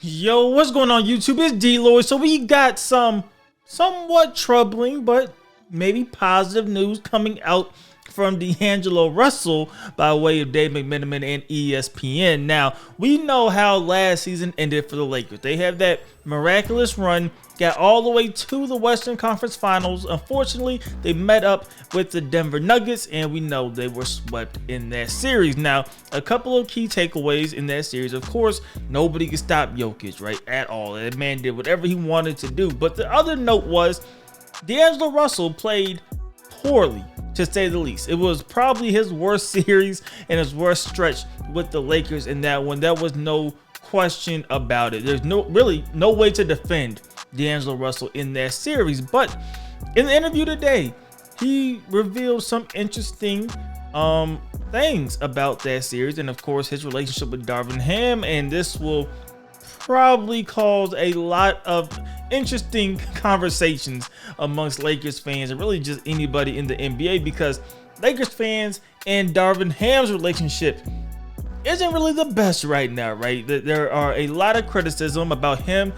Yo, what's going on YouTube? It's DLloyd. So we got some somewhat troubling, but maybe positive news coming out from D'Angelo Russell by way of Dave McMenamin and ESPN. Now, we know how last season ended for the Lakers. They have that miraculous run, got all the way to the Western Conference Finals. Unfortunately, they met up with the Denver Nuggets, and we know they were swept in that series. Now, a couple of key takeaways in that series. Of course, nobody could stop Jokic, right, at all. That man did whatever he wanted to do. But the other note was D'Angelo Russell played poorly, to say the least. It was probably his worst series and his worst stretch with the Lakers in that one. There was no question about it. There's really no way to defend D'Angelo Russell in that series. But in the interview today, he revealed some interesting things about that series, and of course his relationship with Darvin Ham, and this will probably cause a lot of interesting conversations amongst Lakers fans and really just anybody in the NBA, because Lakers fans and Darvin Ham's relationship isn't really the best right now, right? There are a lot of criticism about him,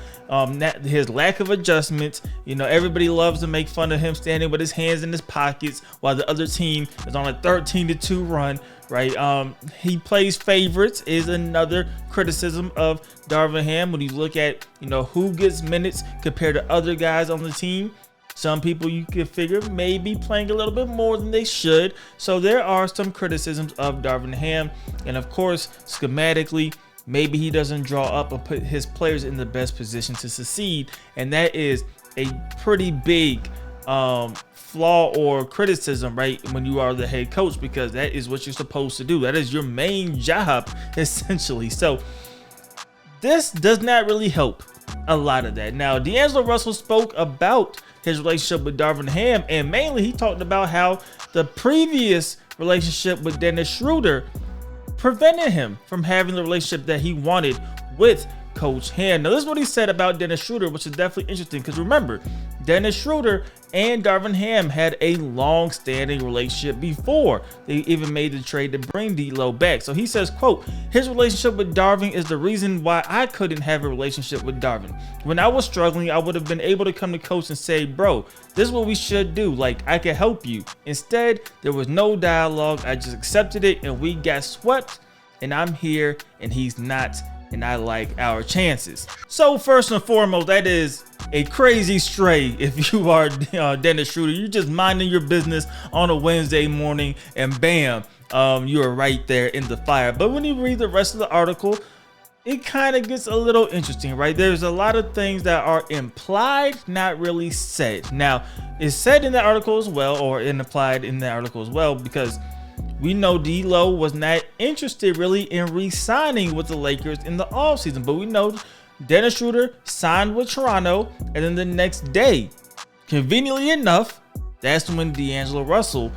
his lack of adjustments. You know, everybody loves to make fun of him standing with his hands in his pockets while the other team is on a 13-2 run, right? He plays favorites is another criticism of Darvin Ham. When you look at, you know, who gets minutes compared to other guys on the team, some people you could figure may be playing a little bit more than they should. So there are some criticisms of Darvin Ham. And of course, schematically, maybe he doesn't draw up and put his players in the best position to succeed. And that is a pretty big flaw or criticism, right, when you are the head coach, because that is what you're supposed to do. That is your main job, essentially. So this does not really help a lot of that. Now, D'Angelo Russell spoke about his relationship with Darvin Ham, and mainly he talked about how the previous relationship with Dennis Schroeder prevented him from having the relationship that he wanted with Coach Ham. Now, this is what he said about Dennis Schroeder, which is definitely interesting, because remember, Dennis Schroeder and Darvin Ham had a long-standing relationship before they even made the trade to bring DLloyd back. So he says, quote, his relationship with Darvin is the reason why I couldn't have a relationship with Darvin. When I was struggling, I would have been able to come to coach and say, bro, this is what we should do. Like, I can help you. Instead, there was no dialogue. I just accepted it, and we got swept, and I'm here, and he's not, and I like our chances. So first and foremost, that is a crazy stray. If you are Dennis Schroeder, you're just minding your business on a Wednesday morning, and bam, you're right there in the fire. But when you read the rest of the article, it kind of gets a little interesting, right? There's a lot of things that are implied, not really said. Now, it's said in the article as well, or implied in the article as well, because we know DLloyd was not interested really in re-signing with the Lakers in the offseason, but we know Dennis Schroeder signed with Toronto, and then the next day, conveniently enough, that's when D'Angelo Russell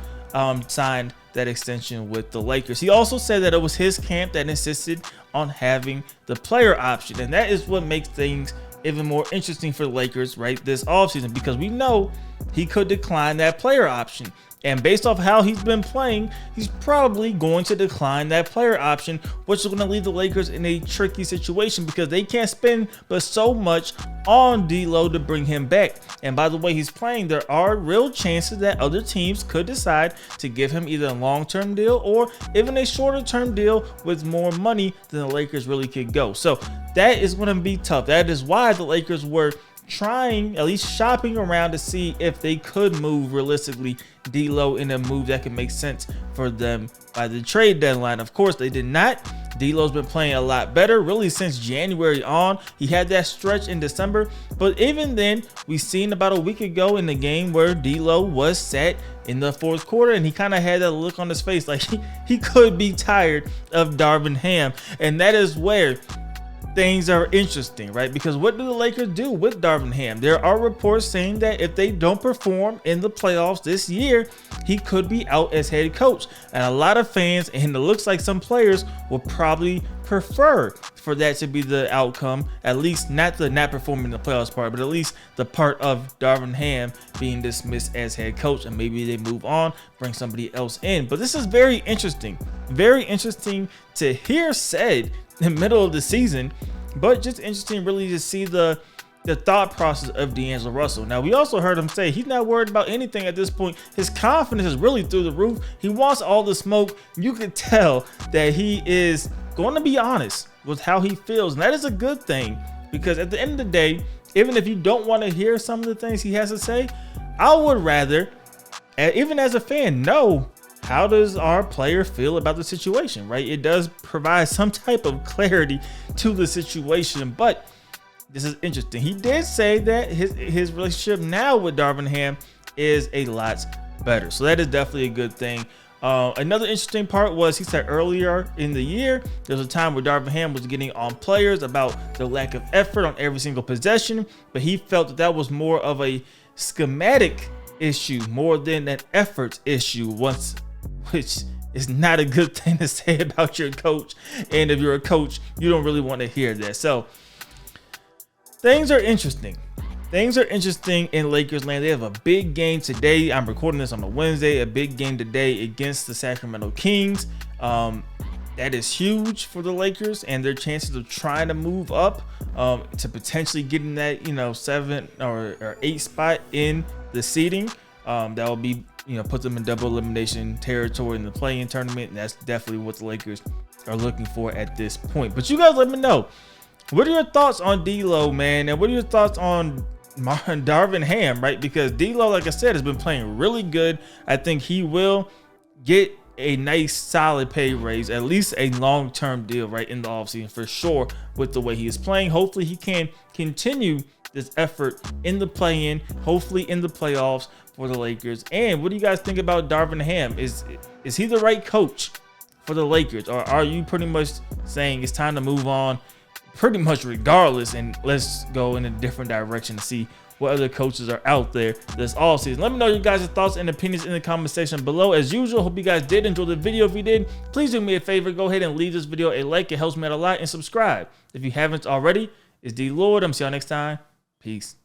signed that extension with the Lakers. He also said that it was his camp that insisted on having the player option, and that is what makes things even more interesting for the Lakers, right, this offseason, because we know he could decline that player option. And based off how he's been playing, he's probably going to decline that player option, which is going to leave the Lakers in a tricky situation because they can't spend but so much on DLloyd to bring him back. And by the way he's playing, there are real chances that other teams could decide to give him either a long-term deal or even a shorter-term deal with more money than the Lakers really could go. So that is going to be tough. That is why the Lakers were trying, at least shopping around, to see if they could move realistically DLloyd in a move that could make sense for them by the trade deadline. Of course, they did not. DLloyd's been playing a lot better really since January on. He had that stretch in December, but even then, we seen about a week ago in the game where DLloyd was set in the fourth quarter, and he kind of had that look on his face like he could be tired of Darvin Ham, and that is where things are interesting, right? Because what do the Lakers do with Darvin Ham? There are reports saying that if they don't perform in the playoffs this year, he could be out as head coach. And a lot of fans, and it looks like some players, will probably prefer for that to be the outcome, at least not the not performing in the playoffs part, but at least the part of Darvin Ham being dismissed as head coach, and maybe they move on, bring somebody else in. But this is very interesting to hear said in the middle of the season but just interesting really to see the thought process of D'Angelo Russell. Now, we also heard him say he's not worried about anything at this point. His confidence is really through the roof. He wants all the smoke. You can tell that he is going to be honest with how he feels, and that is a good thing, because at the end of the day, even if you don't want to hear some of the things he has to say, I would rather, even as a fan, know how does our player feel about the situation, right? It does provide some type of clarity to the situation, but this is interesting. He did say that his relationship now with Darvin Ham is a lot better. So that is definitely a good thing. Another interesting part was he said earlier in the year, there was a time where Darvin Ham was getting on players about the lack of effort on every single possession, but he felt that that was more of a schematic issue more than an effort issue, which is not a good thing to say about your coach. And if you're a coach, you don't really want to hear that. So things are interesting. Things are interesting in Lakers land. They have a big game today. I'm recording this on a Wednesday. A big game today against the Sacramento Kings. That is huge for the Lakers and their chances of trying to move up to potentially getting that 7 or 8 spot in the seeding. That will be put them in double elimination territory in the play-in tournament, and that's definitely what the Lakers are looking for at this point. But you guys let me know, what are your thoughts on D-Lo, man? And what are your thoughts on Darvin Ham, right? Because D-Lo, like I said, has been playing really good. I think he will get a nice solid pay raise, at least a long-term deal right in the offseason for sure with the way he is playing. Hopefully he can continue this effort in the play-in, hopefully in the playoffs for the Lakers. And what do you guys think about Darvin Ham? Is he the right coach for the Lakers, or are you pretty much saying it's time to move on pretty much regardless, and let's go in a different direction to see what other coaches are out there this all season? Let me know your guys' thoughts and opinions in the comment section below. As usual, hope you guys did enjoy the video. If you did, please do me a favor, go ahead and leave this video a like. It helps me out a lot, and subscribe if you haven't already. It's DLloyd. I'm see y'all next time. Peace.